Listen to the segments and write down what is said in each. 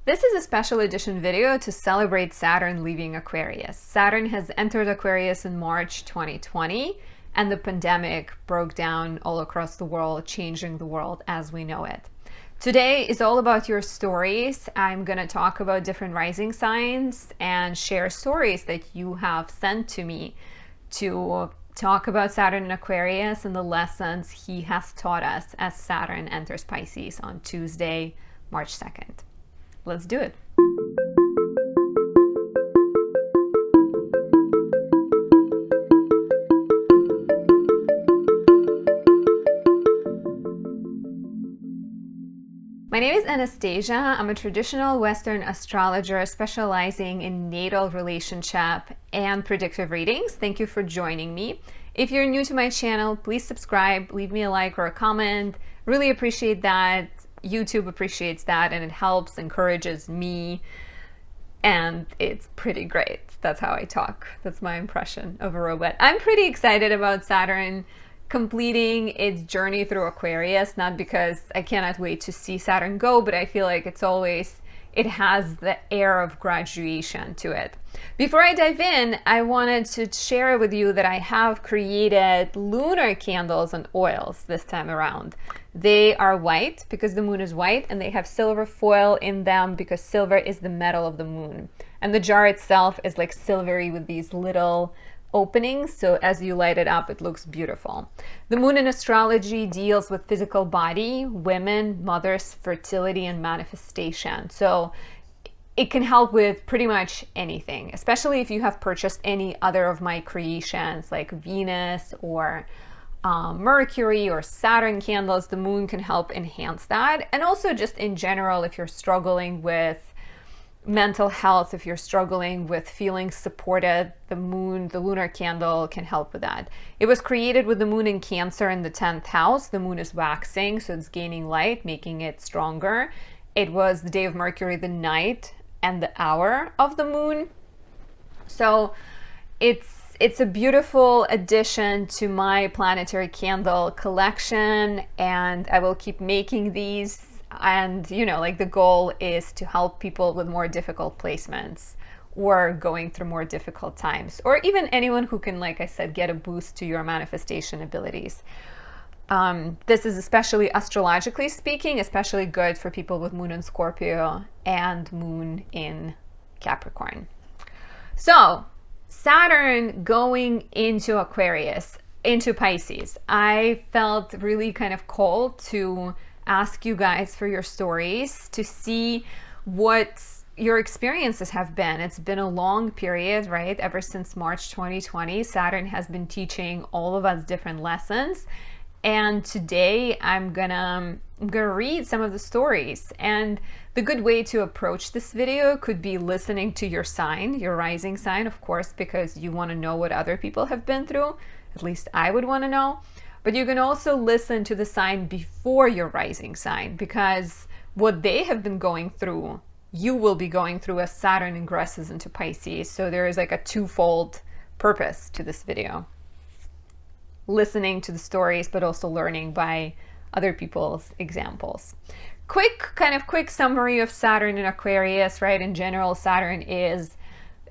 This is a special edition video to celebrate Saturn leaving Aquarius. Saturn has entered Aquarius in March 2020, and the pandemic broke down all across the world, changing the world as we know it. Today is all about your stories. I'm going to talk about different rising signs and share stories that you have sent to me to talk about Saturn in Aquarius and the lessons he has taught us as Saturn enters Pisces on Tuesday, March 2nd. Let's do it. My name is Anastasia. I'm a traditional Western astrologer specializing in natal relationship and predictive readings. Thank you for joining me. If you're new to my channel, please subscribe, leave me a like or a comment. Really appreciate that. YouTube appreciates that, and it helps, encourages me, and it's pretty great. That's how I talk. That's my impression of a robot. I'm pretty excited about Saturn completing its journey through Aquarius, not because I cannot wait to see Saturn go, but I feel like it has the air of graduation to it. Before I dive in, I wanted to share with you that I have created lunar candles and oils this time around. They are white because the moon is white, and they have silver foil in them because silver is the metal of the moon. And the jar itself is like silvery with these little openings, so as you light it up, it looks beautiful. The moon in astrology deals with physical body, women, mothers, fertility, and manifestation. So it can help with pretty much anything, especially if you have purchased any other of my creations like Venus or Mercury or Saturn candles. The moon can help enhance that. And also just in general, if you're struggling with mental health, if you're struggling with feeling supported, the lunar candle can help with that. It was created with the moon in Cancer in the 10th house. The moon is waxing, so it's gaining light, making it stronger. It was the day of Mercury, the night and the hour of the moon. So it's a beautiful addition to my planetary candle collection, and I will keep making these. And like the goal is to help people with more difficult placements or going through more difficult times, or even anyone who can, like I said, get a boost to your manifestation abilities. This is, especially astrologically speaking, especially good for people with moon in Scorpio and moon in Capricorn. So Saturn going into Aquarius, into Pisces, I felt really kind of called to ask you guys for your stories, to see what your experiences have been. It's been a long period, right? Ever since March 2020, Saturn has been teaching all of us different lessons. And today I'm gonna read some of the stories. And the good way to approach this video could be listening to your sign, your rising sign, of course, because you want to know what other people have been through. At least I would want to know. But you can also listen to the sign before your rising sign, because what they have been going through, you will be going through as Saturn ingresses into Pisces. So there is like a twofold purpose to this video. Listening to the stories, but also learning by other people's examples. Quick summary of Saturn in Aquarius, right? In general, Saturn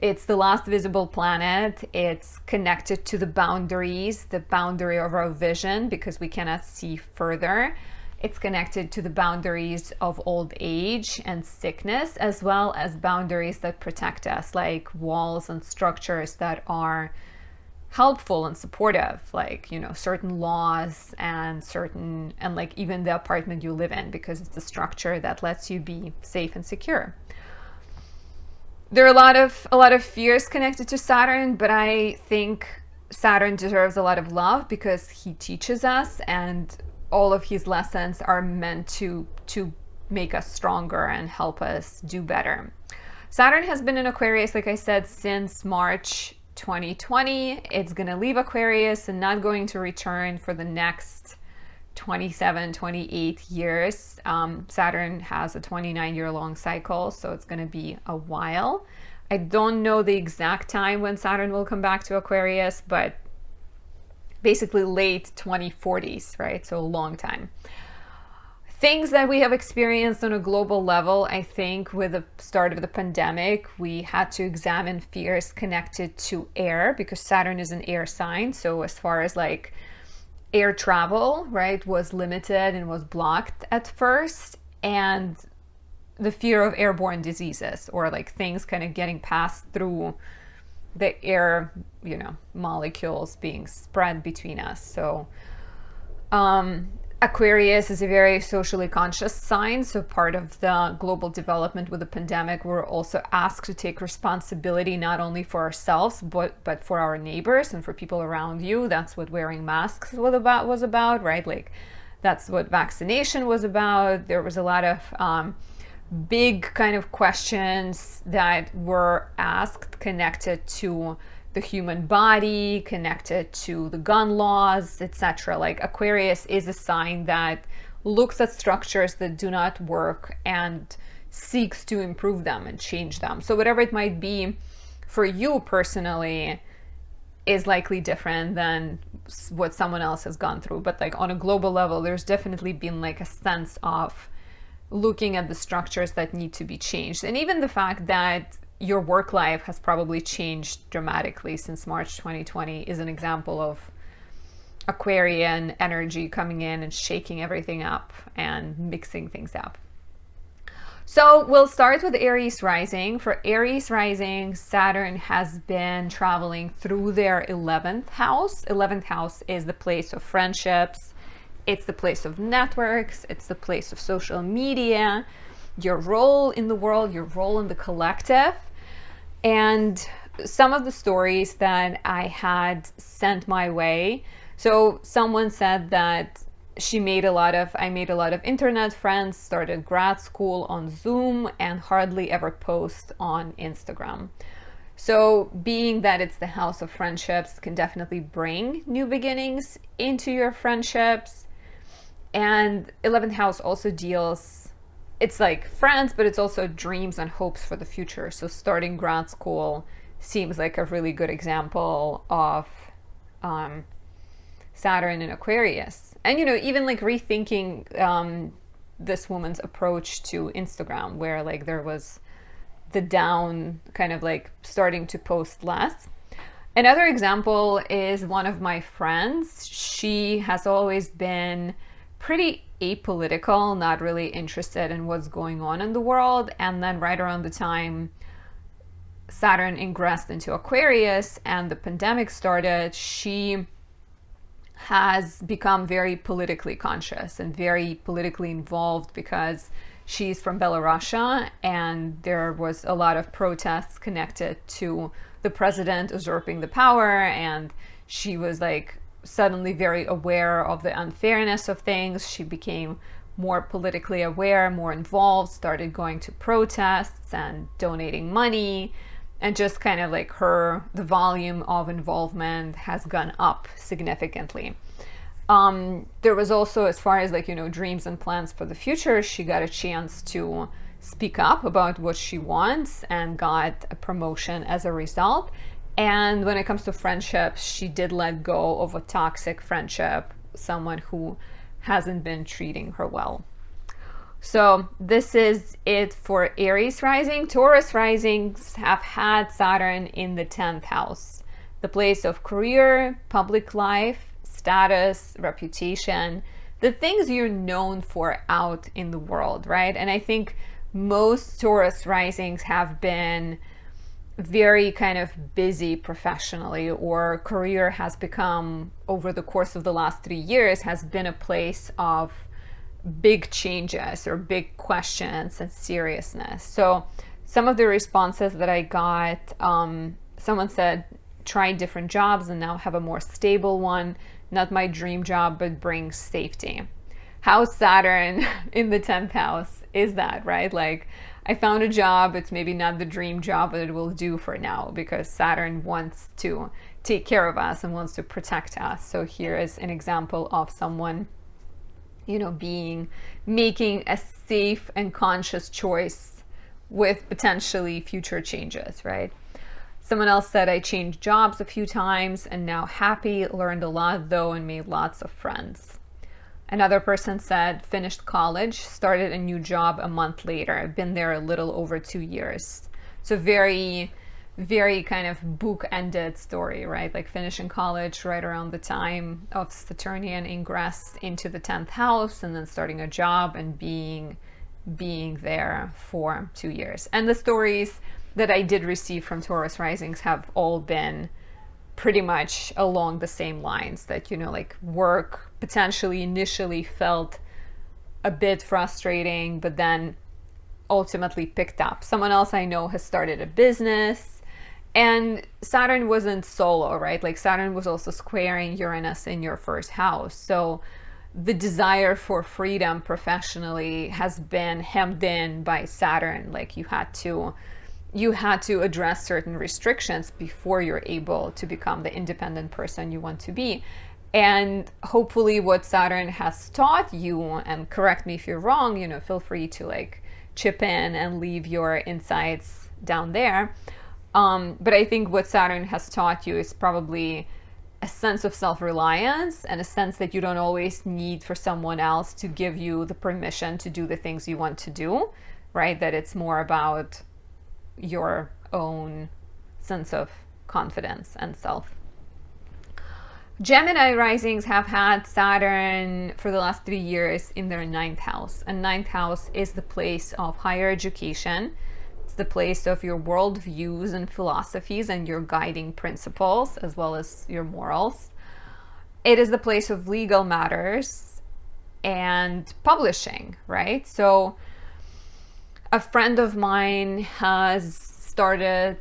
it's the last visible planet. It's connected to the boundaries, the boundary of our vision, because we cannot see further. It's connected to the boundaries of old age and sickness, as well as boundaries that protect us, like walls and structures that are helpful and supportive, like certain laws and like even the apartment you live in, because it's the structure that lets you be safe and secure. There are a lot of fears connected to Saturn, but I think Saturn deserves a lot of love because he teaches us, and all of his lessons are meant to make us stronger and help us do better. Saturn has been in Aquarius, like I said, since March 2020. It's going to leave Aquarius and not going to return for the next 27, 28 years. Saturn has a 29-year long cycle, so it's going to be a while. I don't know the exact time when Saturn will come back to Aquarius, but basically late 2040s, right? So a long time. things that we have experienced on a global level. I think with the start of the pandemic, we had to examine fears connected to air, because Saturn is an air sign. So as far as like air travel, right, was limited and was blocked at first. And the fear of airborne diseases, or like things kind of getting passed through the air, you know, molecules being spread between us. So Aquarius is a very socially conscious sign. So part of the global development with the pandemic, we're also asked to take responsibility not only for ourselves, but for our neighbors and for people around you. That's what wearing masks was about, right? Like that's what vaccination was about. There was a lot of big kind of questions that were asked connected to the human body, connected to the gun laws, etc. Like Aquarius is a sign that looks at structures that do not work and seeks to improve them and change them. So whatever it might be for you personally is likely different than what someone else has gone through. But like on a global level, there's definitely been like a sense of looking at the structures that need to be changed. And even the fact that your work life has probably changed dramatically since March 2020 is an example of Aquarian energy coming in and shaking everything up and mixing things up. So we'll start with Aries rising. For Aries rising, Saturn has been traveling through their 11th house. 11th house is the place of friendships. It's the place of networks. It's the place of social media, your role in the world, your role in the collective. And some of the stories that I had sent my way. So someone said that I made a lot of internet friends, started grad school on Zoom, and hardly ever post on Instagram. So being that it's the house of friendships can definitely bring new beginnings into your friendships. And 11th house also deals, it's like friends, but it's also dreams and hopes for the future. So starting grad school seems like a really good example of Saturn in Aquarius. And, you know, even like rethinking this woman's approach to Instagram, where like there was the down kind of like starting to post less. Another example is one of my friends. She has always been pretty apolitical, not really interested in what's going on in the world. And then right around the time Saturn ingressed into Aquarius and the pandemic started, she has become very politically conscious and very politically involved, because she's from Belarus and there was a lot of protests connected to the president usurping the power, and she was like suddenly very aware of the unfairness of things. She became more politically aware, more involved, started going to protests and donating money, and just kind of like the volume of involvement has gone up significantly. There was also, as far as like, you know, dreams and plans for the future, she got a chance to speak up about what she wants and got a promotion as a result. And when it comes to friendships, she did let go of a toxic friendship, someone who hasn't been treating her well. So this is it for Aries rising. Taurus risings have had Saturn in the 10th house, the place of career, public life, status, reputation, the things you're known for out in the world, right? And I think most Taurus risings have been very kind of busy professionally, or career has become, over the course of the last 3 years, has been a place of big changes or big questions and seriousness. So some of the responses that I got, someone said, try different jobs and now have a more stable one. Not my dream job, but brings safety. How Saturn in the 10th house is that, right? Like, I found a job, it's maybe not the dream job, but it will do for now, because Saturn wants to take care of us and wants to protect us. So here is an example of someone, you know, making a safe and conscious choice with potentially future changes, right? Someone else said, I changed jobs a few times and now happy, learned a lot though, and made lots of friends. Another person said finished college, started a new job a month later. I've been there a little over 2 years. So very, very kind of book-ended story, right? Like finishing college right around the time of Saturnian ingress into the 10th house, and then starting a job and being there for 2 years. And the stories that I did receive from Taurus risings have all been pretty much along the same lines, that, you know, like work potentially initially felt a bit frustrating, but then ultimately picked up. Someone else I know has started a business, and Saturn wasn't solo, right? Like Saturn was also squaring Uranus in your first house. So the desire for freedom professionally has been hemmed in by Saturn. Like you had to address certain restrictions before you're able to become the independent person you want to be. And hopefully what Saturn has taught you, and correct me if you're wrong, you know, feel free to like chip in and leave your insights down there. But I think what Saturn has taught you is probably a sense of self-reliance and a sense that you don't always need for someone else to give you the permission to do the things you want to do, right? That it's more about your own sense of confidence and self. Gemini risings have had Saturn for the last 3 years in their 9th house. And 9th house is the place of higher education. It's the place of your worldviews and philosophies and your guiding principles, as well as your morals. It is the place of legal matters and publishing, right? So a friend of mine has started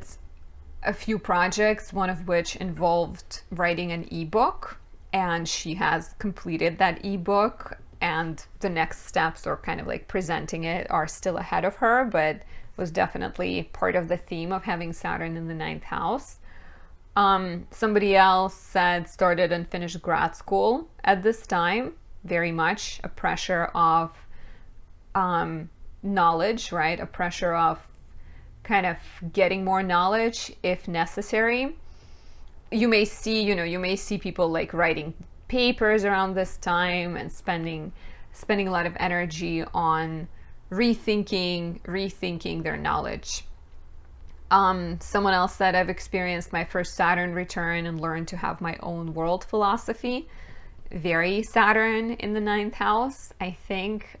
a few projects, one of which involved writing an ebook, and she has completed that ebook, and the next steps, or kind of like presenting it, are still ahead of her, but was definitely part of the theme of having Saturn in the 9th house. Somebody else said started and finished grad school at this time, very much a pressure of knowledge, right? A pressure of kind of getting more knowledge if necessary. You may see people like writing papers around this time and spending a lot of energy on rethinking their knowledge. Someone else said, I've experienced my first Saturn return and learned to have my own world philosophy. Very Saturn in the 9th house. I think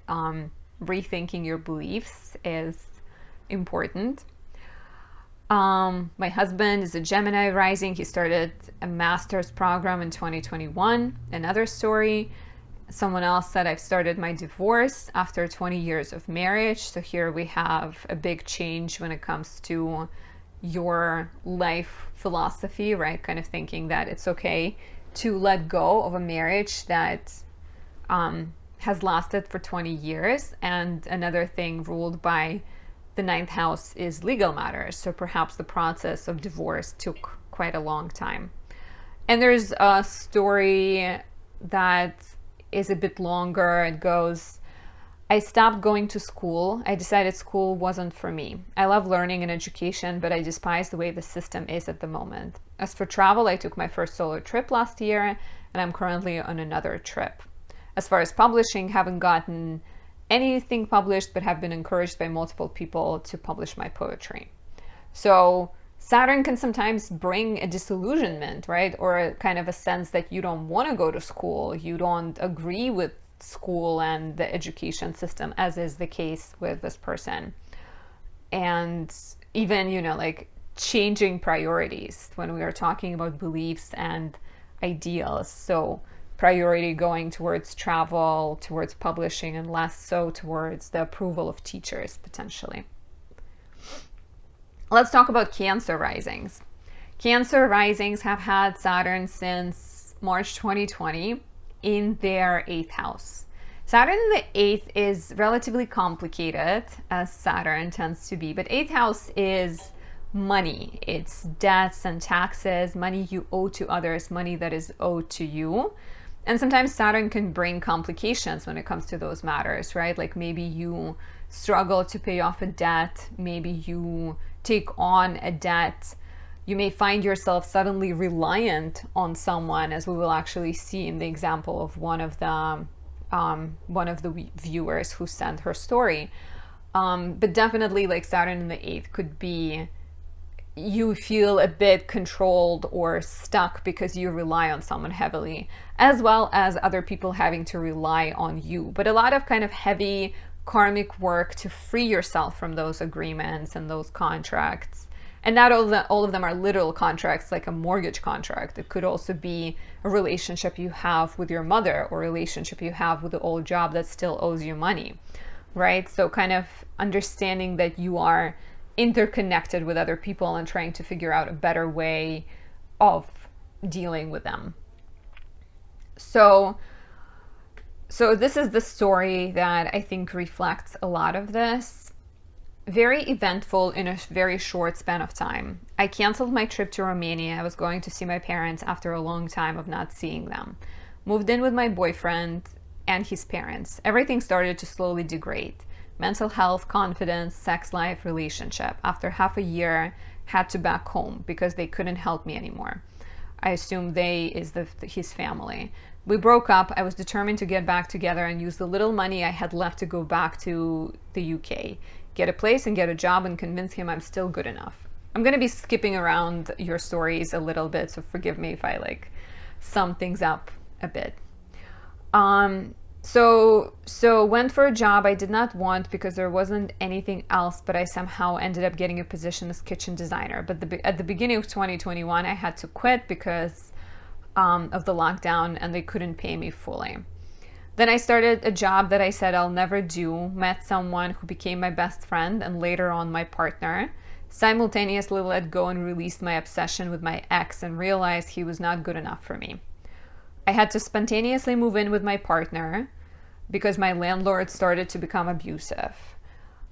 rethinking your beliefs is important. My husband is a Gemini rising. He started a master's program in 2021. Another story. Someone else said, I've started my divorce after 20 years of marriage. So here we have a big change when it comes to your life philosophy, right? Kind of thinking that it's okay to let go of a marriage that has lasted for 20 years. And another thing ruled by the 9th house is legal matters. So perhaps the process of divorce took quite a long time. And there's a story that is a bit longer. It goes, I stopped going to school. I decided school wasn't for me. I love learning and education, but I despise the way the system is at the moment. As for travel, I took my first solo trip last year, and I'm currently on another trip. As far as publishing, haven't gotten anything published, but have been encouraged by multiple people to publish my poetry. So Saturn can sometimes bring a disillusionment, right? Or a kind of a sense that you don't want to go to school, you don't agree with school and the education system, as is the case with this person. And even, like changing priorities when we are talking about beliefs and ideals. So priority going towards travel, towards publishing, and less so towards the approval of teachers, potentially. Let's talk about Cancer risings. Cancer risings have had Saturn since March 2020 in their 8th house. Saturn in the 8th is relatively complicated, as Saturn tends to be, but 8th house is money. It's debts and taxes, money you owe to others, money that is owed to you. And sometimes Saturn can bring complications when it comes to those matters, right? Like maybe you struggle to pay off a debt, maybe you take on a debt. You may find yourself suddenly reliant on someone, as we will actually see in the example of one of the one of the viewers who sent her story. But definitely like Saturn in the 8th could be you feel a bit controlled or stuck because you rely on someone heavily, as well as other people having to rely on you. But a lot of kind of heavy karmic work to free yourself from those agreements and those contracts. And not all of them are literal contracts, like a mortgage contract. It could also be a relationship you have with your mother, or a relationship you have with the old job that still owes you money, right? So kind of understanding that you are interconnected with other people and trying to figure out a better way of dealing with them. So this is the story that I think reflects a lot of this. Very eventful in a very short span of time. I canceled my trip to Romania. I was going to see my parents after a long time of not seeing them. Moved in with my boyfriend and his parents. Everything started to slowly degrade. Mental health, confidence, sex life, relationship. After half a year, had to back home because they couldn't help me anymore. I assume they is his family. We broke up. I was determined to get back together and use the little money I had left to go back to the UK, get a place and get a job and convince him I'm still good enough. I'm going to be skipping around your stories a little bit, so forgive me if I like sum things up a bit. So went for a job I did not want because there wasn't anything else, but I somehow ended up getting a position as kitchen designer. But at the beginning of 2021, I had to quit because of the lockdown and they couldn't pay me fully. Then I started a job that I said I'll never do, met someone who became my best friend and later on my partner, simultaneously let go and released my obsession with my ex and realized he was not good enough for me. I had to spontaneously move in with my partner because my landlord started to become abusive.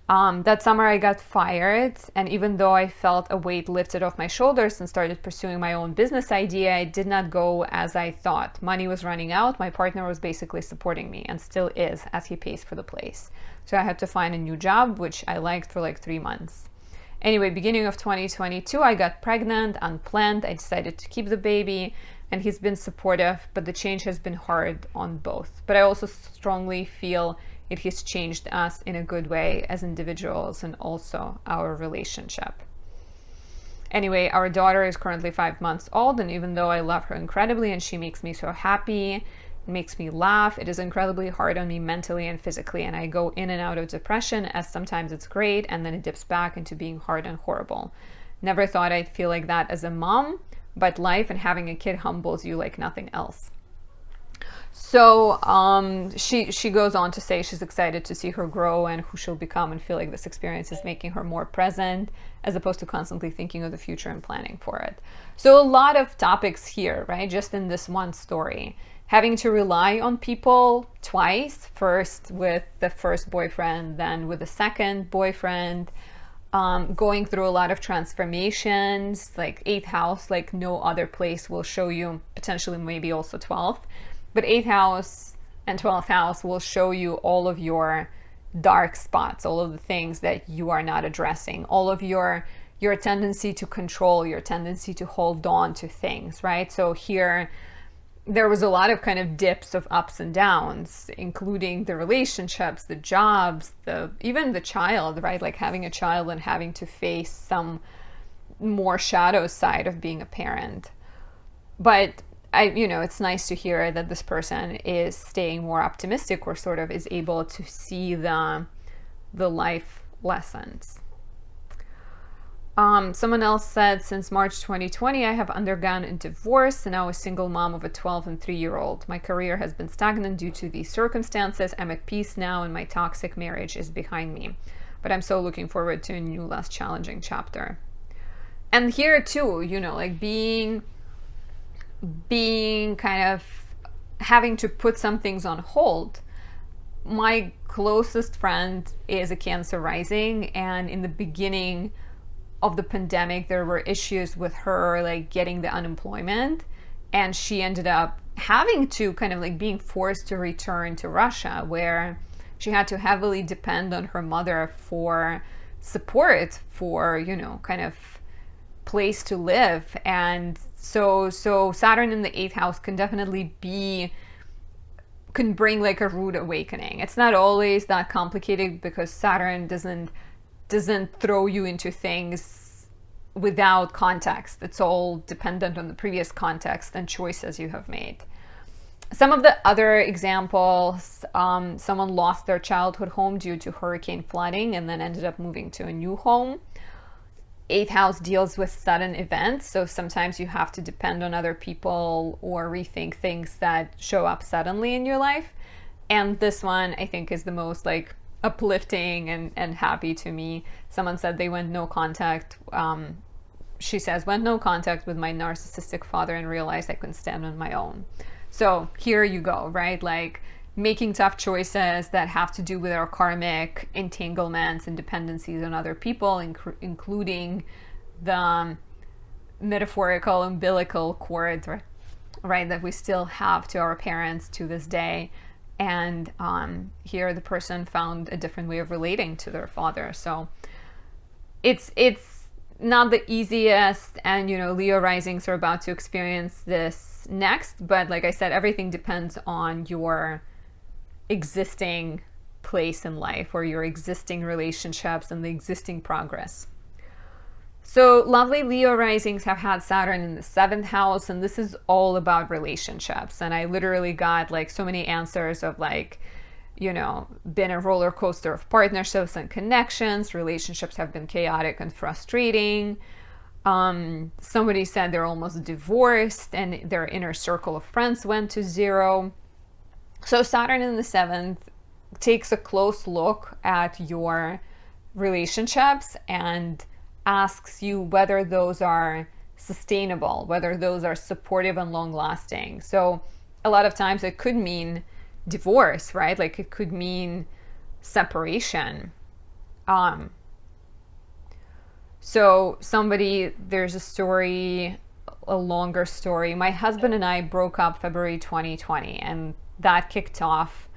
That summer I got fired, and even though I felt a weight lifted off my shoulders and started pursuing my own business idea, it did not go as I thought. Money was running out. My partner was basically supporting me and still is, as he pays for the place. So I had to find a new job, which I liked for like 3 months. Anyway, beginning of 2022, I got pregnant, unplanned. I decided to keep the baby, and he's been supportive, but the change has been hard on both. But I also strongly feel it has changed us in a good way as individuals and also our relationship. Anyway, our daughter is currently 5 months old, and even though I love her incredibly and she makes me so happy, makes me laugh, it is incredibly hard on me mentally and physically, and I go in and out of depression, as sometimes it's great and then it dips back into being hard and horrible. Never thought I'd feel like that as a mom, but life and having a kid humbles you like nothing else. So she goes on to say she's excited to see her grow and who she'll become, and feel like this experience is making her more present as opposed to constantly thinking of the future and planning for it. So a lot of topics here, right? Just in this one story. Having to rely on people twice, first with the first boyfriend, then with the second boyfriend, going through a lot of transformations, like 8th house, like no other place will show you, potentially maybe also 12th. But 8th house and 12th house will show you all of your dark spots, all of the things that you are not addressing, all of your tendency to control, your tendency to hold on to things, right? So here, there was a lot of kind of dips of ups and downs, including the relationships, the jobs, even the child, right? Like having a child and having to face some more shadow side of being a parent. But it's nice to hear that this person is staying more optimistic, or sort of is able to see the life lessons. Someone else said, since March 2020, I have undergone a divorce and now a single mom of a 12 and 3-year-old. My career has been stagnant due to these circumstances. I'm at peace now and my toxic marriage is behind me. But I'm so looking forward to a new, less challenging chapter. And here too, like being kind of having to put some things on hold. My closest friend is a Cancer rising, and in the beginning of the pandemic, there were issues with her like getting the unemployment, and she ended up having to kind of like being forced to return to Russia, where she had to heavily depend on her mother for support, for kind of place to live. And so Saturn in the 8th house can definitely be can bring like a rude awakening. It's not always that complicated because Saturn doesn't throw you into things without context. It's all dependent on the previous context and choices you have made. Some of the other examples, someone lost their childhood home due to hurricane flooding and then ended up moving to a new home. 8th house deals with sudden events, so sometimes you have to depend on other people or rethink things that show up suddenly in your life. And this one I think is the most like uplifting and happy to me. Someone said they went no contact. She says, went no contact with my narcissistic father and realized I couldn't stand on my own. So here you go, right? Like making tough choices that have to do with our karmic entanglements and dependencies on other people, including the metaphorical umbilical cord, right, that we still have to our parents to this day. And here the person found a different way of relating to their father. So it's not the easiest, and Leo risings are about to experience this next, but like I said, everything depends on your existing place in life or your existing relationships and the existing progress. So lovely Leo risings have had Saturn in the 7th house, and this is all about relationships. And I literally got like so many answers of like, been a roller coaster of partnerships and connections. Relationships have been chaotic and frustrating. Somebody said they're almost divorced and their inner circle of friends went to 0. So Saturn in the 7th takes a close look at your relationships and asks you whether those are sustainable, whether those are supportive and long-lasting. So a lot of times it could mean divorce, right? Like it could mean separation. So there's a story, a longer story. My husband and I broke up February 2020, and that kicked off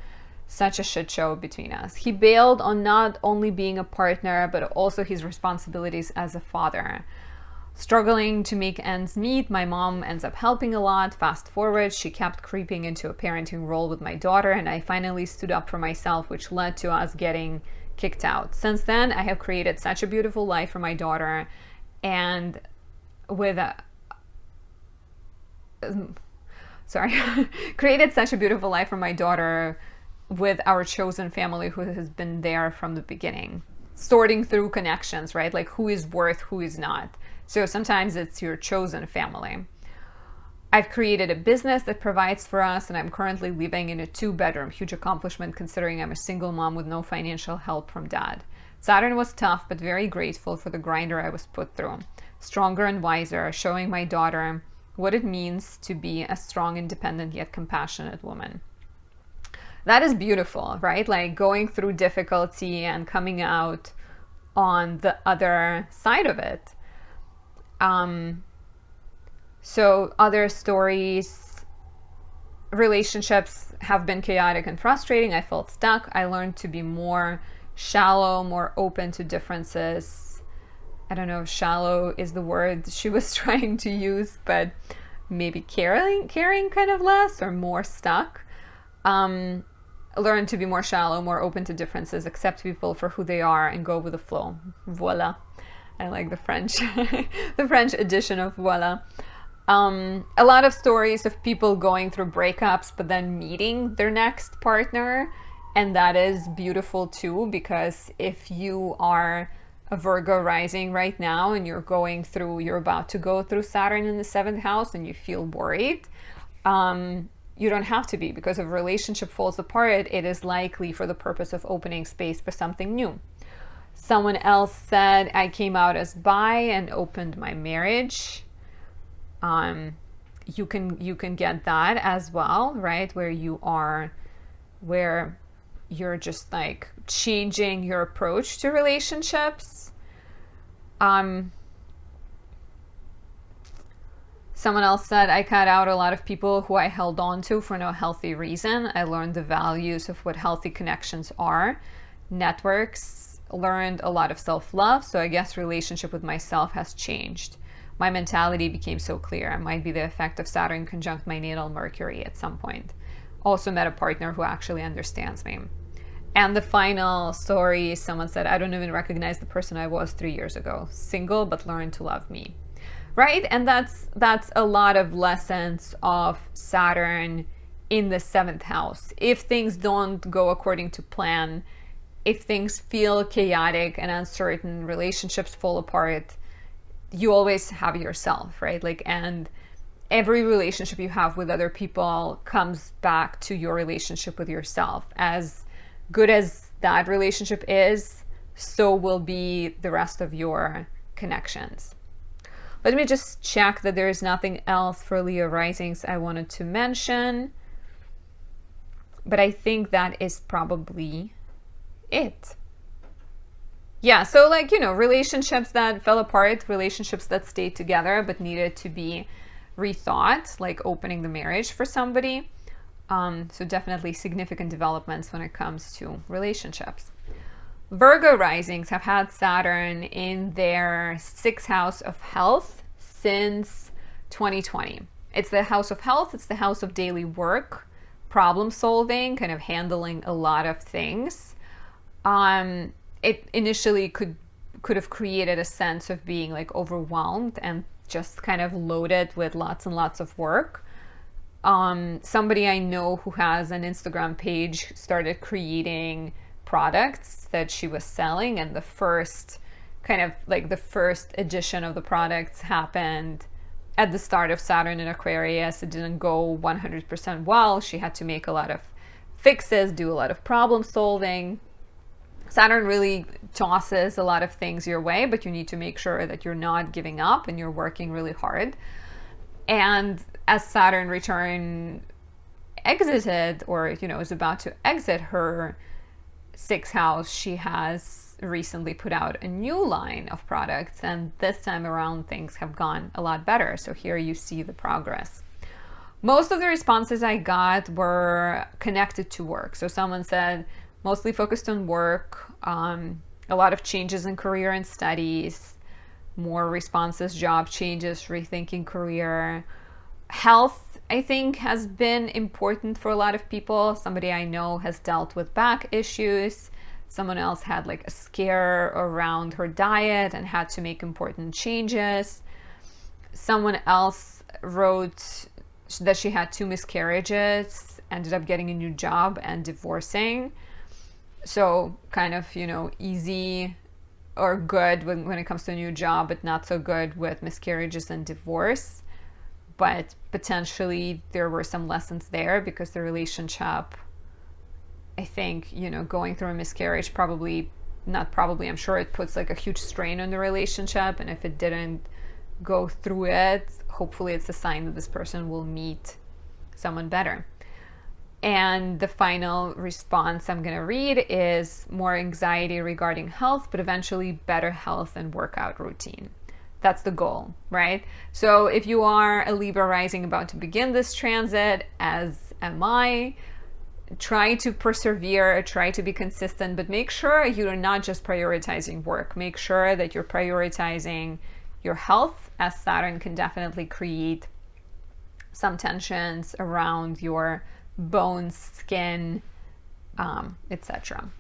such a shit show between us. He bailed on not only being a partner, but also his responsibilities as a father. Struggling to make ends meet, my mom ends up helping a lot. Fast forward, she kept creeping into a parenting role with my daughter, and I finally stood up for myself, which led to us getting kicked out. Since then, I have created such a beautiful life for my daughter, and created such a beautiful life for my daughter with our chosen family who has been there from the beginning. Sorting through connections, right? Like who is worth, who is not. So sometimes it's your chosen family. I've created a business that provides for us, and I'm currently living in a 2-bedroom. Huge accomplishment considering I'm a single mom with no financial help from dad. Saturn was tough, but very grateful for the grinder I was put through. Stronger and wiser, showing my daughter what it means to be a strong, independent, yet compassionate woman. That is beautiful, right? Like going through difficulty and coming out on the other side of it. So other stories, relationships have been chaotic and frustrating. I felt stuck. I learned to be more shallow, more open to differences. I don't know if shallow is the word she was trying to use, but maybe caring kind of less or more stuck. Learn to be more shallow, more open to differences, accept people for who they are, and go with the flow. Voila. I like the French, the French edition of voila. A lot of stories of people going through breakups, but then meeting their next partner. And that is beautiful too, because if you are a Virgo rising right now and you're about to go through Saturn in the 7th house and you feel worried, you don't have to be, because if a relationship falls apart, it is likely for the purpose of opening space for something new. Someone else said, I came out as bi and opened my marriage. You can get that as well, right? Where you're just like changing your approach to relationships. Someone else said, I cut out a lot of people who I held on to for no healthy reason. I learned the values of what healthy connections are. Networks, learned a lot of self-love. So I guess relationship with myself has changed. My mentality became so clear. It might be the effect of Saturn conjunct my natal Mercury at some point. also met a partner who actually understands me. And the final story, someone said, I don't even recognize the person I was 3 years ago. Single, but learned to love me. Right? And that's a lot of lessons of Saturn in the 7th house. If things don't go according to plan, if things feel chaotic and uncertain, relationships fall apart, you always have yourself, right? Like, and every relationship you have with other people comes back to your relationship with yourself. As good as that relationship is, so will be the rest of your connections. Let me just check that there is nothing else for Leo risings I wanted to mention. But I think that is probably it. Yeah, so like, you know, relationships that fell apart, relationships that stayed together but needed to be rethought, like opening the marriage for somebody. So definitely significant developments when it comes to relationships. Virgo risings have had Saturn in their 6th house of health since 2020. It's the house of health, it's the house of daily work, problem solving, kind of handling a lot of things. It initially could have created a sense of being like overwhelmed and just kind of loaded with lots and lots of work. Somebody I know who has an Instagram page started creating products that she was selling, and the first edition of the products happened at the start of Saturn in Aquarius. It didn't go 100% well. She had to make a lot of fixes, do a lot of problem solving. Saturn really tosses a lot of things your way, but you need to make sure that you're not giving up and you're working really hard. And as Saturn exited, or, you know, is about to exit her 6th house, she has recently put out a new line of products, and this time around things have gone a lot better. So here you see the progress. Most of the responses I got were connected to work. So someone said mostly focused on work, a lot of changes in career and studies, more responses, job changes, rethinking career. Health, I think, has been important for a lot of people. Somebody I know has dealt with back issues. Someone else had like a scare around her diet and had to make important changes. Someone else wrote that she had 2 miscarriages, ended up getting a new job and divorcing. So kind of, you know, easy or good when it comes to a new job, but not so good with miscarriages and divorce. But potentially there were some lessons there, because the relationship, I think, you know, going through a miscarriage I'm sure it puts like a huge strain on the relationship. And if it didn't go through it, hopefully it's a sign that this person will meet someone better. And the final response I'm going to read is more anxiety regarding health, but eventually better health and workout routine. That's the goal, right? So if you are a Libra rising about to begin this transit, as am I, try to persevere, try to be consistent, but make sure you're not just prioritizing work. Make sure that you're prioritizing your health, as Saturn can definitely create some tensions around your bones, skin, etc.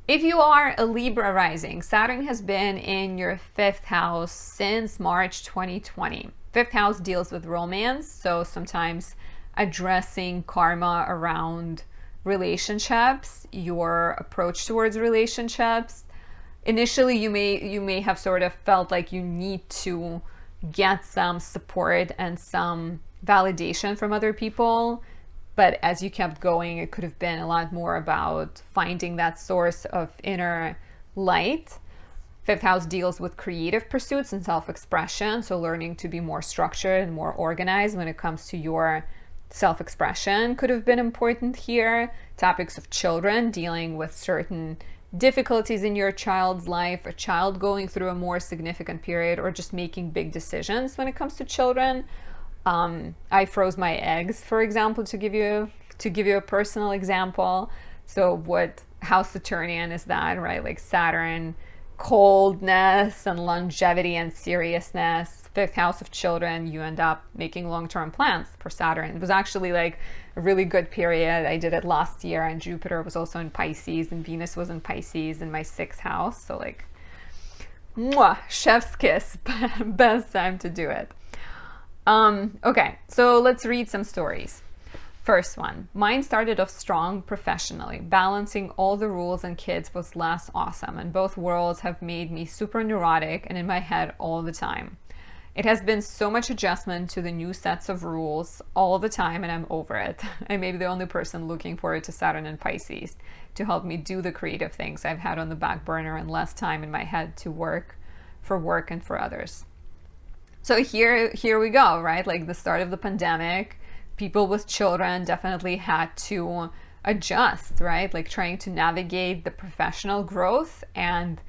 If you are a Libra rising, Saturn has been in your 5th house since March 2020. 5th house deals with romance, so sometimes addressing karma around relationships, your approach towards relationships. Initially, you may have sort of felt like you need to get some support and some validation from other people. But as you kept going, it could have been a lot more about finding that source of inner light. 5th house deals with creative pursuits and self-expression. So learning to be more structured and more organized when it comes to your self-expression could have been important here. Topics of children, dealing with certain difficulties in your child's life, a child going through a more significant period, or just making big decisions when it comes to children. I froze my eggs, for example, to give you a personal example. So how Saturnian is that, right? Like Saturn, coldness and longevity and seriousness. fifth house of children, you end up making long-term plans for Saturn. It was actually like a really good period. I did it last year, and Jupiter was also in Pisces, and Venus was in Pisces in my sixth house. So like, mwah, chef's kiss, best time to do it. Okay, so let's read some stories. First one, mine started off strong professionally. Balancing all the rules and kids was less awesome, and both worlds have made me super neurotic and in my head all the time. It has been so much adjustment to the new sets of rules all the time, and I'm over it. I may be the only person looking forward to Saturn and Pisces to help me do the creative things I've had on the back burner and less time in my head to work and for others. So here we go, right? Like the start of the pandemic, people with children definitely had to adjust, right? Like trying to navigate the professional growth and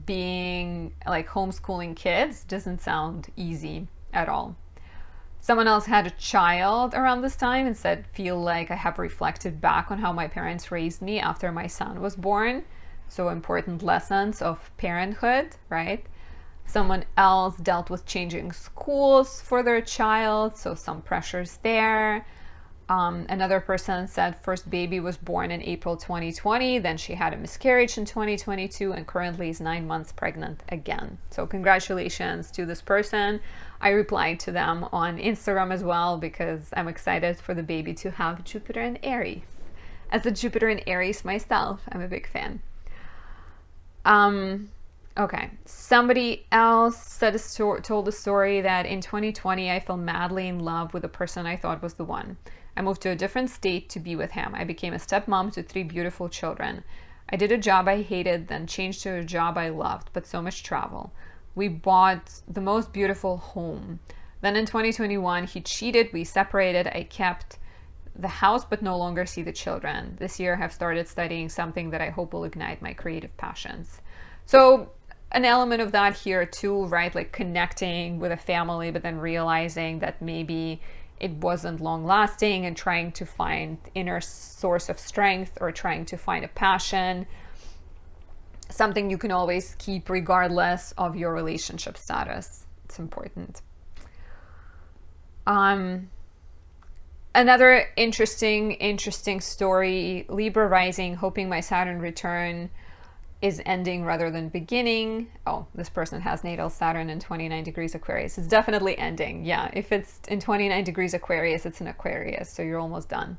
being like homeschooling kids doesn't sound easy at all. Someone else had a child around this time and said, feel like I have reflected back on how my parents raised me after my son was born. So important lessons of parenthood, right? Someone else dealt with changing schools for their child, so some pressures there. Another person said first baby was born in April 2020, then she had a miscarriage in 2022, and currently is 9 months pregnant again. So congratulations to this person. I replied to them on Instagram as well because I'm excited for the baby to have Jupiter in Aries. As a Jupiter in Aries myself, I'm a big fan. Okay, somebody else told a story that in 2020 I fell madly in love with the person I thought was the one. I moved to a different state to be with him. I became a stepmom to 3 beautiful children. I did a job I hated, then changed to a job I loved, but so much travel. We bought the most beautiful home. Then in 2021 he cheated, we separated, I kept the house but no longer see the children. This year I have started studying something that I hope will ignite my creative passions. So an element of that here too, right? Like connecting with a family, but then realizing that maybe it wasn't long lasting and trying to find inner source of strength or trying to find a passion, something you can always keep regardless of your relationship status. It's important. Another interesting story, Libra rising, hoping my Saturn return is ending rather than beginning. Oh, this person has natal Saturn in 29 degrees Aquarius. It's definitely ending. Yeah, if it's in 29 degrees Aquarius, it's in Aquarius, so you're almost done.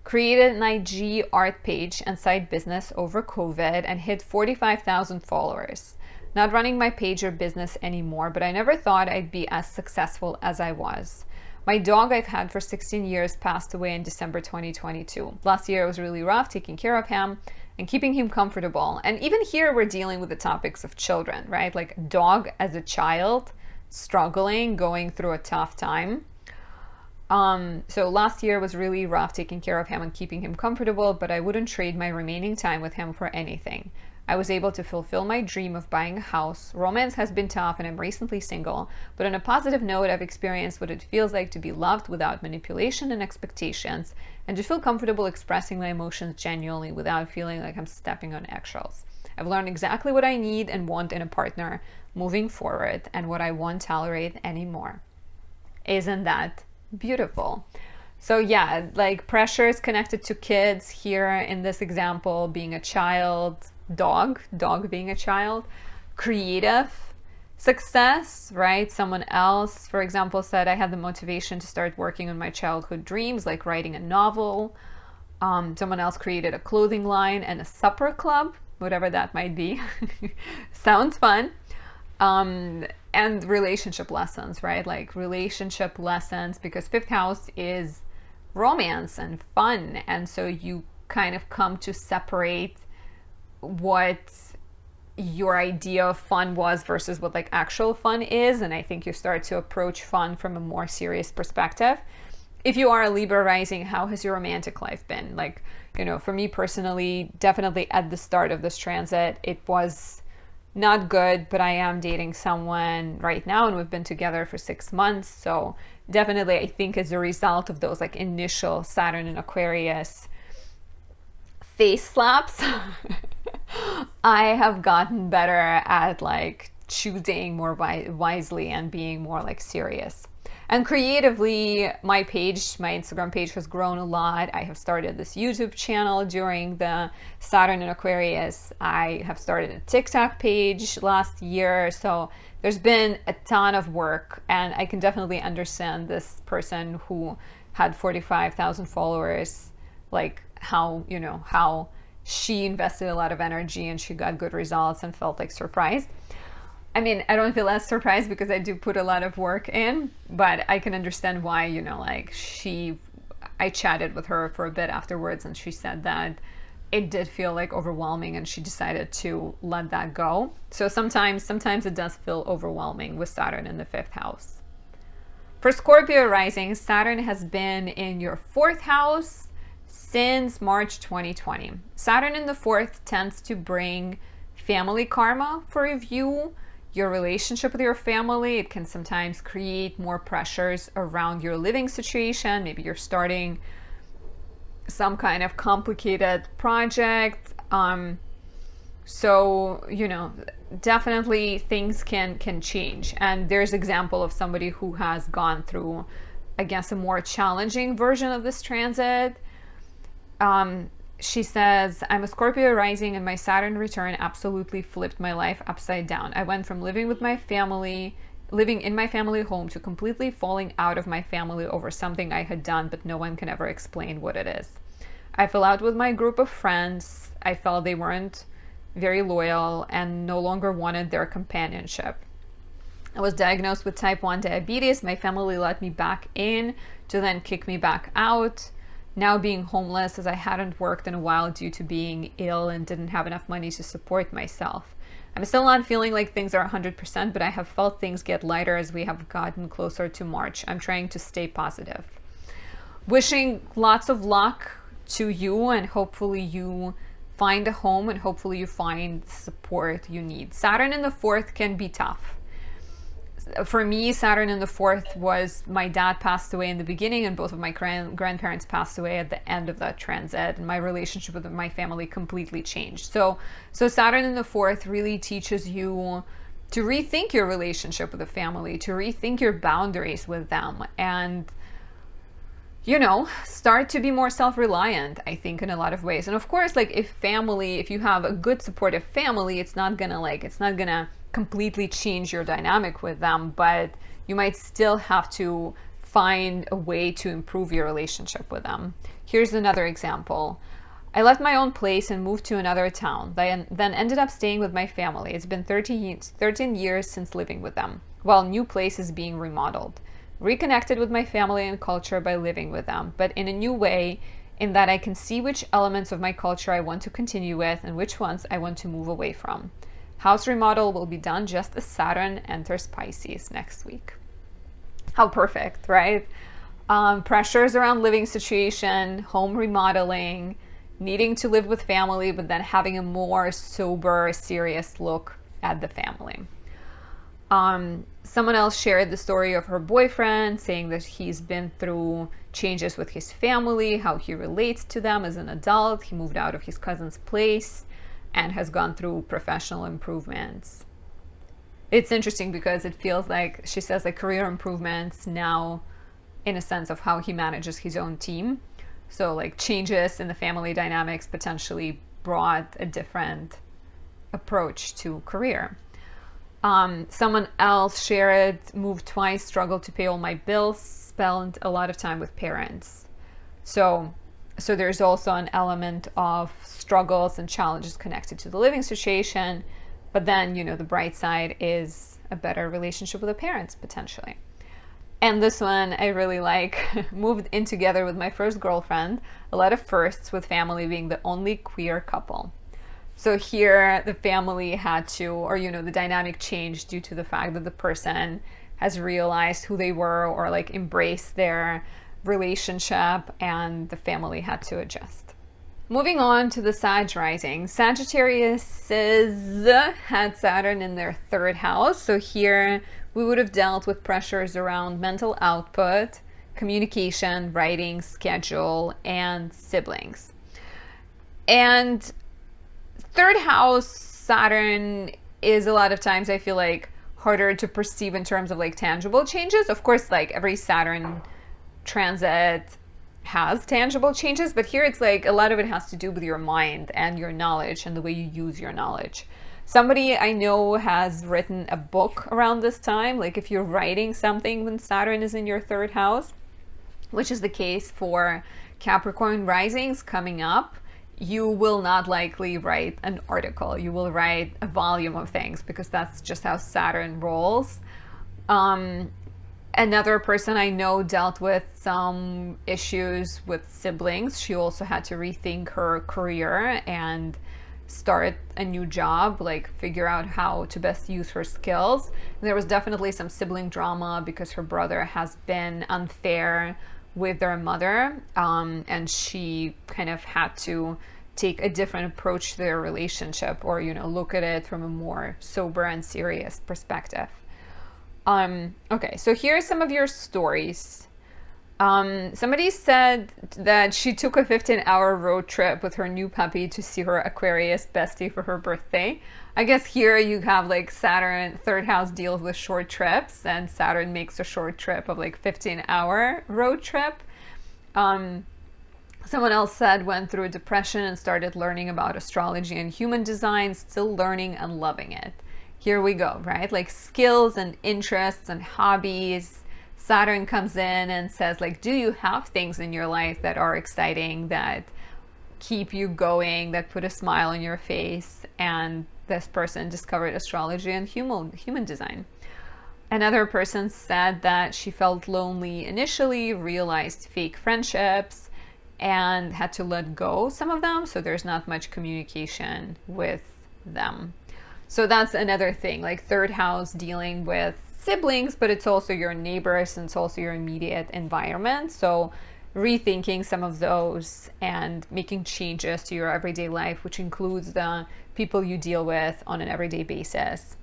Created an IG art page and side business over COVID and hit 45,000 followers. Not running my page or business anymore, but I never thought I'd be as successful as I was. My dog I've had for 16 years passed away in December 2022. Last year was really rough taking care of him and keeping him comfortable. And even here we're dealing with the topics of children, right? Like dog as a child, struggling, going through a tough time. So last year was really rough taking care of him and keeping him comfortable, but I wouldn't trade my remaining time with him for anything. I was able to fulfill my dream of buying a house. Romance has been tough and I'm recently single, but on a positive note, I've experienced what it feels like to be loved without manipulation and expectations, and to feel comfortable expressing my emotions genuinely without feeling like I'm stepping on eggshells. I've learned exactly what I need and want in a partner moving forward and what I won't tolerate anymore. Isn't that beautiful? So yeah, like pressures connected to kids here in this example, being a child, dog being a child, creative success, right? Someone else, for example, said I had the motivation to start working on my childhood dreams, like writing a novel. Someone else created a clothing line and a supper club, whatever that might be. Sounds fun. And relationship lessons, right? Like relationship lessons, because fifth house is romance and fun. And so you kind of come to separate what your idea of fun was versus what like actual fun is. And I think you start to approach fun from a more serious perspective. If you are a Libra rising, how has your romantic life been? Like, you know, for me personally, definitely at the start of this transit, it was not good, but I am dating someone right now and we've been together for 6 months. So definitely I think as a result of those like initial Saturn and Aquarius face slaps, I have gotten better at like choosing more wisely and being more like serious. And creatively, my Instagram page has grown a lot. I have started this YouTube channel during the Saturn in Aquarius. I have started a TikTok page last year. So there's been a ton of work, and I can definitely understand this person who had 45,000 followers, like how she invested a lot of energy and she got good results and felt like surprised. I mean, I don't feel as surprised because I do put a lot of work in, but I can understand why, I chatted with her for a bit afterwards, and she said that it did feel like overwhelming and she decided to let that go. So sometimes it does feel overwhelming with Saturn in the 5th house. For Scorpio rising, Saturn has been in your 4th house since March 2020. Saturn in the 4th tends to bring family karma for review, your relationship with your family. It can sometimes create more pressures around your living situation. Maybe you're starting some kind of complicated project. So, definitely things can change. And there's example of somebody who has gone through, I guess, a more challenging version of this transit. She says, I'm a Scorpio rising and my Saturn return absolutely flipped my life upside down. I went from living in my family home to completely falling out of my family over something I had done, but no one can ever explain what it is. I fell out with my group of friends. I felt they weren't very loyal and no longer wanted their companionship. I was diagnosed with type 1 diabetes. My family let me back in to then kick me back out. Now being homeless, as I hadn't worked in a while due to being ill and didn't have enough money to support myself. I'm still not feeling like things are 100%, but I have felt things get lighter as we have gotten closer to March. I'm trying to stay positive. Wishing lots of luck to you, and hopefully you find a home and hopefully you find support you need. Saturn in the 4th can be tough. For me, Saturn in the 4th was, my dad passed away in the beginning and both of my grandparents passed away at the end of that transit, and my relationship with my family completely changed. So Saturn in the 4th really teaches you to rethink your relationship with the family, to rethink your boundaries with them, and start to be more self-reliant, I think, in a lot of ways. And of course, like if you have a good supportive family, it's not gonna completely change your dynamic with them, but you might still have to find a way to improve your relationship with them. Here's another example. I left my own place and moved to another town, then ended up staying with my family. It's been 13 years since living with them, while new place is being remodeled. Reconnected with my family and culture by living with them, but in a new way, in that I can see which elements of my culture I want to continue with and which ones I want to move away from. House remodel will be done just as Saturn enters Pisces next week. How perfect, right? Pressures around living situation, home remodeling, needing to live with family, but then having a more sober, serious look at the family. Someone else shared the story of her boyfriend, saying that he's been through changes with his family, how he relates to them as an adult. He moved out of his cousin's place and has gone through professional improvements. It's interesting because it feels like, she says, like career improvements now in a sense of how he manages his own team. So like changes in the family dynamics potentially brought a different approach to career. Someone else shared, moved twice, struggled to pay all my bills, spent a lot of time with parents. So there's also an element of struggles and challenges connected to the living situation, but then, the bright side is a better relationship with the parents, potentially. And this one I really like. Moved in together with my first girlfriend, a lot of firsts, with family being the only queer couple. So here the family had to, or, the dynamic changed due to the fact that the person has realized who they were or like embraced their relationship, and the family had to adjust. Moving on to the Sag rising. Sagittarius had Saturn in their 3rd house. So here we would have dealt with pressures around mental output, communication, writing, schedule, and siblings. And 3rd house Saturn is a lot of times, I feel like, harder to perceive in terms of like tangible changes. Of course, like every Saturn transit has tangible changes, but here it's like a lot of it has to do with your mind and your knowledge and the way you use your knowledge. Somebody I know has written a book around this time. Like if you're writing something when Saturn is in your third house, which is the case for Capricorn risings coming up, you will not likely write an article. You will write a volume of things because that's just how Saturn rolls. Another person I know dealt with some issues with siblings. She also had to rethink her career and start a new job, like figure out how to best use her skills. And there was definitely some sibling drama because her brother has been unfair with their mother, and she kind of had to take a different approach to their relationship, or look at it from a more sober and serious perspective. Okay, so here are some of your stories. Somebody said that she took a 15-hour road trip with her new puppy to see her Aquarius bestie for her birthday. I guess here you have like Saturn, third house deals with short trips, and Saturn makes a short trip of like 15-hour road trip. Someone else said went through a depression and started learning about astrology and human design, still learning and loving it. Here we go, right? Like skills and interests and hobbies. Saturn comes in and says, like, do you have things in your life that are exciting, that keep you going, that put a smile on your face? And this person discovered astrology and human design. Another person said that she felt lonely initially, realized fake friendships, and had to let go some of them, so there's not much communication with them. So that's another thing, like third house dealing with siblings, but it's also your neighbors and it's also your immediate environment. So rethinking some of those and making changes to your everyday life, which includes the people you deal with on an everyday basis,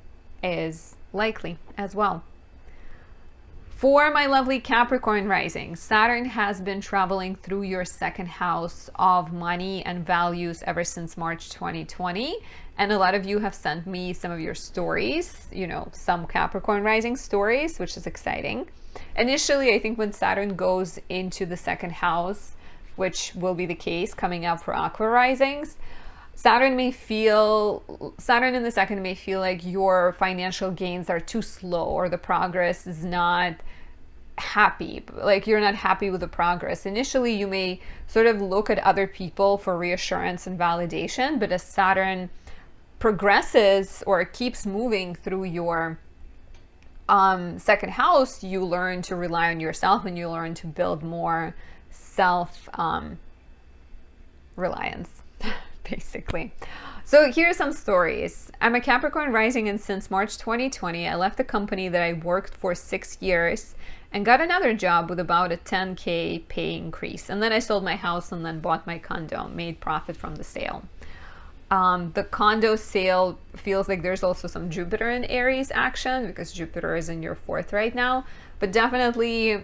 is likely as well. For my lovely Capricorn rising, Saturn has been traveling through your second house of money and values ever since March 2020. And a lot of you have sent me some of your stories, some Capricorn rising stories, which is exciting. Initially, I think when Saturn goes into the second house, which will be the case coming up for Aqua risings, Saturn in the second may feel like your financial gains are too slow, or the progress is not happy, like you're not happy with the progress. Initially, you may sort of look at other people for reassurance and validation, but as Saturn progresses or keeps moving through your second house, you learn to rely on yourself and you learn to build more self reliance. Basically. So here's some stories. I'm a Capricorn rising, and since March 2020, I left the company that I worked for 6 years and got another job with about a 10K pay increase. And then I sold my house and then bought my condo, made profit from the sale. The condo sale feels like there's also some Jupiter in Aries action because Jupiter is in your fourth right now, but definitely,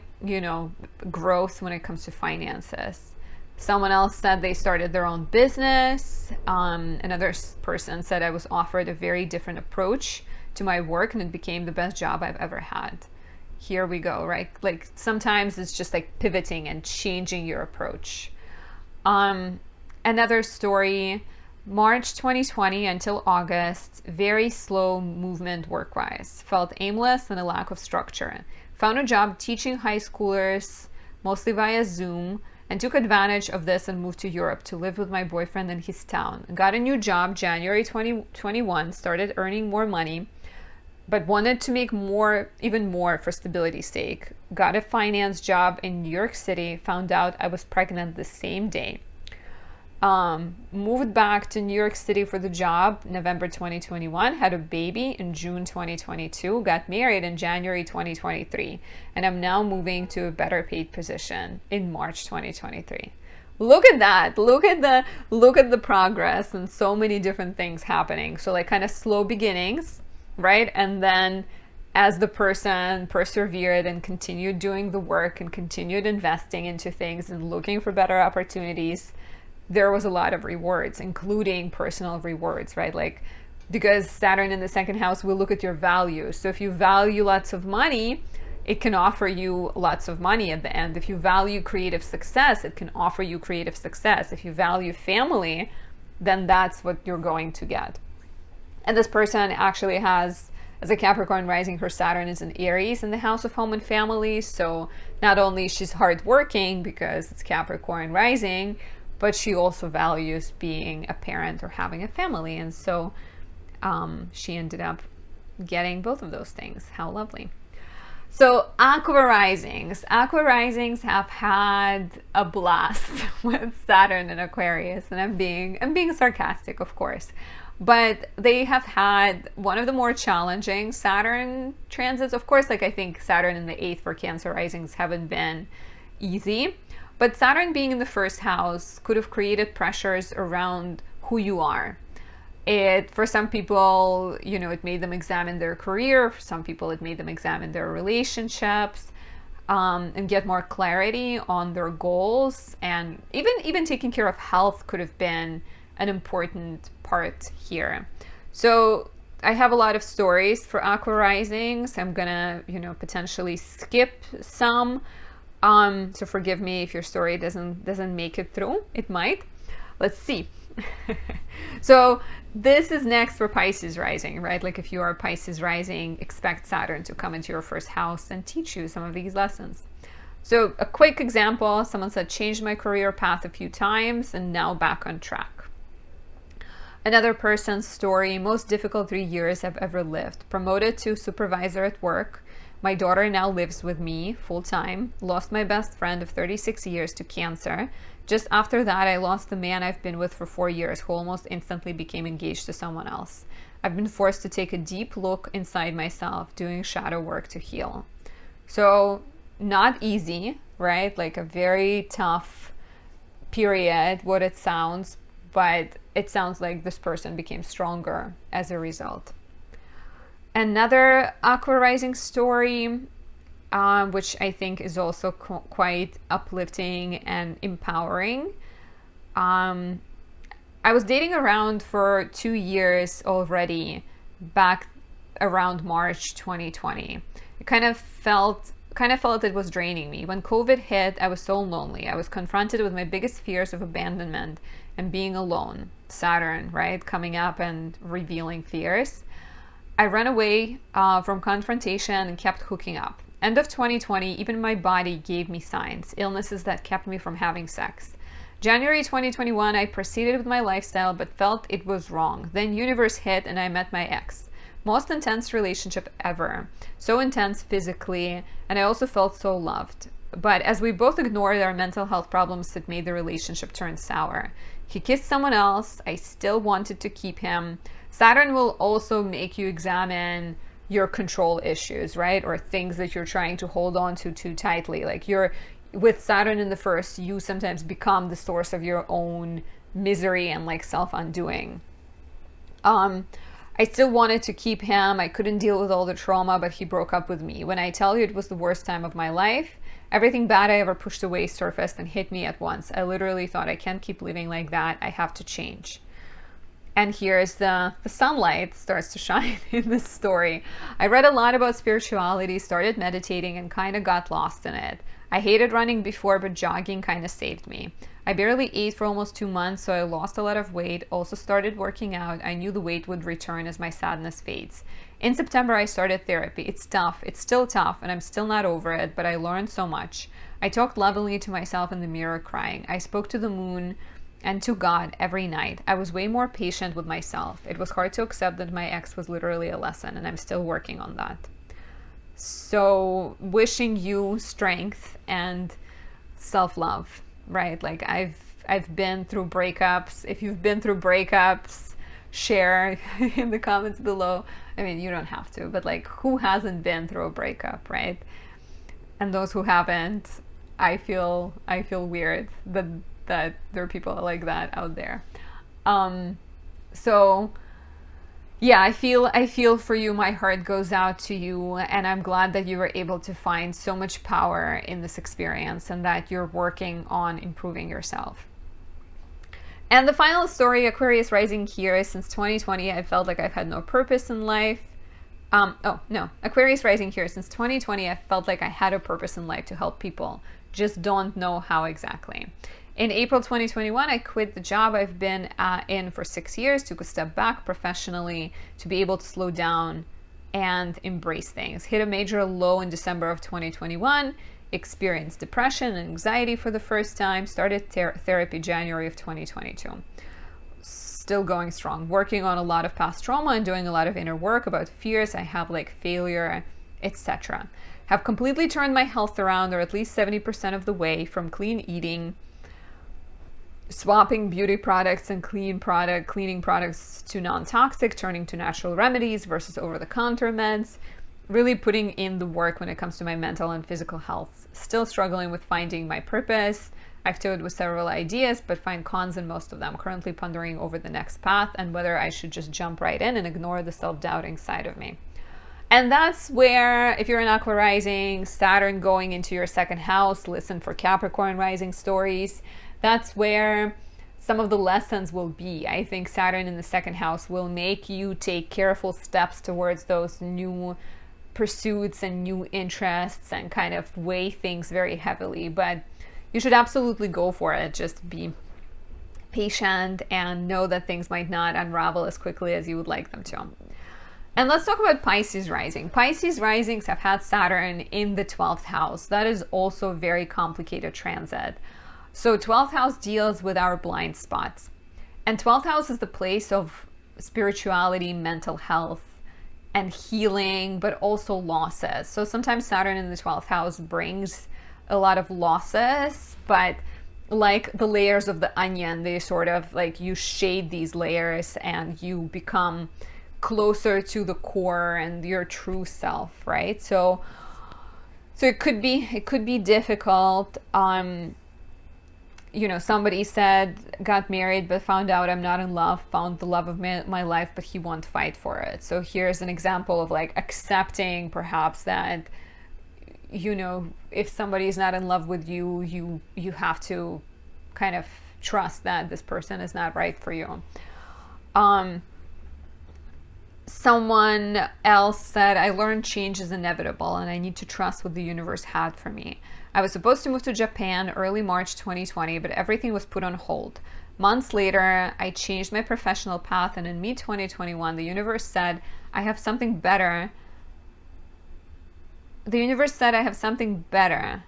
growth when it comes to finances. Someone else said they started their own business. Another person said I was offered a very different approach to my work and it became the best job I've ever had. Here we go, right? Like sometimes it's just like pivoting and changing your approach. Another story, March 2020 until August, very slow movement work-wise. Felt aimless and a lack of structure. Found a job teaching high schoolers, mostly via Zoom, and took advantage of this and moved to Europe to live with my boyfriend in his town. Got a new job January 2021, started earning more money, but wanted to make even more for stability's sake. Got a finance job in New York City, found out I was pregnant the same day. Moved back to New York City for the job, November 2021, had a baby in June 2022, got married in January 2023, and I'm now moving to a better paid position in March 2023. Look at that. Look at the progress and so many different things happening. So like kind of slow beginnings, right? And then as the person persevered and continued doing the work and continued investing into things and looking for better opportunities, there was a lot of rewards, including personal rewards, right? Like because Saturn in the second house will look at your values. So if you value lots of money, it can offer you lots of money at the end. If you value creative success, it can offer you creative success. If you value family, then that's what you're going to get. And this person actually has, as a Capricorn rising, her Saturn is in Aries in the house of home and family. So not only she's hardworking because it's Capricorn rising, but she also values being a parent or having a family. And so she ended up getting both of those things. How lovely. So Aqua risings have had a blast with Saturn and Aquarius, and I'm being sarcastic, of course, but they have had one of the more challenging Saturn transits. Of course, like I think Saturn in the 8th for Cancer risings haven't been easy, but Saturn being in the first house could have created pressures around who you are. For some people, you know, it made them examine their career. For some people, it made them examine their relationships, and get more clarity on their goals. And even taking care of health could have been an important part here. So I have a lot of stories for Aqua risings. I'm gonna, you know, potentially skip some. So forgive me if your story doesn't make it through. It might. Let's see. So this is next for Pisces rising, right? Like if you are Pisces rising, expect Saturn to come into your first house and teach you some of these lessons. So a quick example, someone said, changed my career path a few times and now back on track. Another person's story, most difficult 3 years I've ever lived. Promoted to supervisor at work. My daughter now lives with me full-time. Lost my best friend of 36 years to cancer. Just after that, I lost the man I've been with for 4 years, who almost instantly became engaged to someone else. I've been forced to take a deep look inside myself, doing shadow work to heal. So not easy, right? Like a very tough period, what it sounds, but it sounds like this person became stronger as a result. Another Aqua rising story, which I think is also quite uplifting and empowering. I was dating around for 2 years already, back around March 2020. I kind of felt it was draining me. When COVID hit, I was so lonely. I was confronted with my biggest fears of abandonment and being alone. Saturn, right? Coming up and revealing fears. I ran away from confrontation and kept hooking up. End of 2020, even my body gave me signs, illnesses that kept me from having sex. January 2021, I proceeded with my lifestyle but felt it was wrong. Then universe hit and I met my ex. Most intense relationship ever. So intense physically, and I also felt so loved. But as we both ignored our mental health problems, it made the relationship turn sour. He kissed someone else. I still wanted to keep him. Saturn will also make you examine your control issues, right? Or things that you're trying to hold on to too tightly. Like with Saturn in the first, you sometimes become the source of your own misery and like self-undoing. I still wanted to keep him. I couldn't deal with all the trauma, but he broke up with me. When I tell you it was the worst time of my life, everything bad I ever pushed away surfaced and hit me at once. I literally thought, I can't keep living like that. I have to change. And here's the sunlight starts to shine in this story. I read a lot about spirituality, started meditating, and kind of got lost in it. I hated running before, but jogging kind of saved me. I barely ate for almost 2 months, so I lost a lot of weight. Also started working out. I knew the weight would return as my sadness fades. In September, I started therapy. It's tough. It's still tough, and I'm still not over it, but I learned so much. I talked lovingly to myself in the mirror, crying. I spoke to the moon and to God every night. I was way more patient with myself. It was hard to accept that my ex was literally a lesson, and I'm still working on that. So wishing you strength and self-love, right? Like I've been through breakups. If you've been through breakups, share in the comments below. I mean, you don't have to, but like, who hasn't been through a breakup, right? And those who haven't, I feel weird that there are people like that out there. So yeah, I feel for you. My heart goes out to you, and I'm glad that you were able to find so much power in this experience and that you're working on improving yourself. And the final story, Aquarius rising here. Since 2020, I felt like I've had no purpose in life. Oh, no. Aquarius rising here. Since 2020, I felt like I had a purpose in life to help people. Just don't know how exactly. In April 2021, I quit the job I've been in for 6 years, took a step back professionally to be able to slow down and embrace things. Hit a major low in December of 2021, experienced depression and anxiety for the first time, started therapy January of 2022. Still going strong, working on a lot of past trauma and doing a lot of inner work about fears I have, like failure, etc. Have completely turned my health around, or at least 70% of the way, from clean eating, swapping beauty products and cleaning products to non-toxic, turning to natural remedies versus over-the-counter meds, really putting in the work when it comes to my mental and physical health. Still struggling with finding my purpose. I've toyed with several ideas, but find cons in most of them. Currently pondering over the next path and whether I should just jump right in and ignore the self-doubting side of me. And that's where, if you're an Aqua rising, Saturn going into your second house, listen for Capricorn rising stories. That's where some of the lessons will be. I think Saturn in the second house will make you take careful steps towards those new pursuits and new interests and kind of weigh things very heavily. But you should absolutely go for it. Just be patient and know that things might not unravel as quickly as you would like them to. And let's talk about Pisces rising. Pisces risings have had Saturn in the 12th house. That is also a very complicated transit. So 12th house deals with our blind spots. And 12th house is the place of spirituality, mental health, and healing, but also losses. So sometimes Saturn in the 12th house brings a lot of losses, but like the layers of the onion, they sort of like, you shade these layers and you become closer to the core and your true self, right? So it could be difficult. You know, somebody said, got married, but found out I'm not in love, found the love of my life, but he won't fight for it. So here's an example of like accepting perhaps that, you know, if somebody is not in love with you, you have to kind of trust that this person is not right for you. Someone else said, I learned change is inevitable and I need to trust what the universe had for me. I was supposed to move to Japan early March 2020, but everything was put on hold. Months later, I changed my professional path, and in mid-2021, the universe said, I have something better. The universe said, I have something better.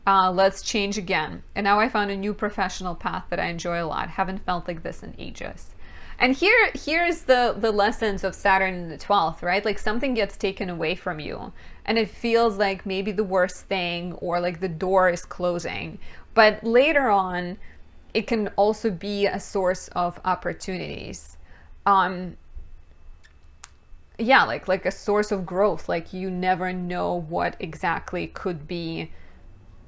Let's change again. And now I found a new professional path that I enjoy a lot. Haven't felt like this in ages. And here's the lessons of Saturn in the 12th, right? Like something gets taken away from you and it feels like maybe the worst thing, or like the door is closing. But later on, it can also be a source of opportunities. Yeah, like a source of growth. Like you never know what exactly could be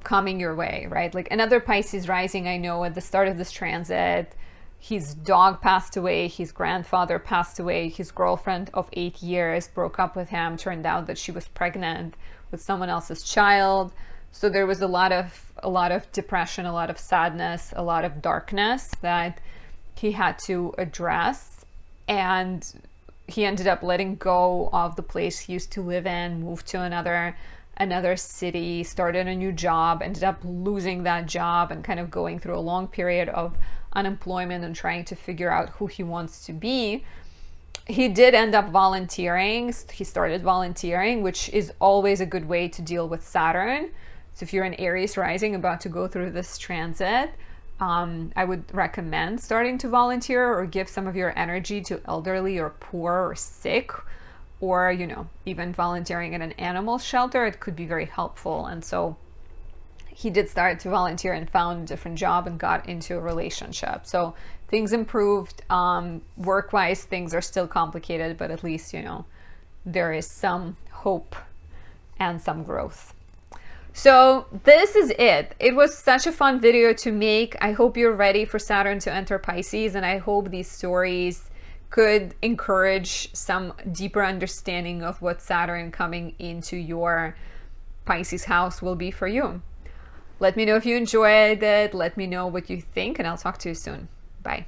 coming your way, right? Like another Pisces rising, I know at the start of this transit, his dog passed away, his grandfather passed away, his girlfriend of 8 years broke up with him, turned out that she was pregnant with someone else's child. So there was a lot of depression, a lot of sadness, a lot of darkness that he had to address. And he ended up letting go of the place he used to live in, moved to another city, started a new job, ended up losing that job and kind of going through a long period of unemployment and trying to figure out who he wants to be. He did end up volunteering. He started volunteering, which is always a good way to deal with Saturn. So if you're an Aries rising about to go through this transit, I would recommend starting to volunteer or give some of your energy to elderly or poor or sick, or, you know, even volunteering at an animal shelter. It could be very helpful. And so he did start to volunteer and found a different job and got into a relationship. So things improved. Work-wise, things are still complicated, but at least, you know, there is some hope and some growth. So this is it. It was such a fun video to make. I hope you're ready for Saturn to enter Pisces, and I hope these stories could encourage some deeper understanding of what Saturn coming into your Pisces house will be for you. Let me know if you enjoyed it. Let me know what you think, and I'll talk to you soon. Bye.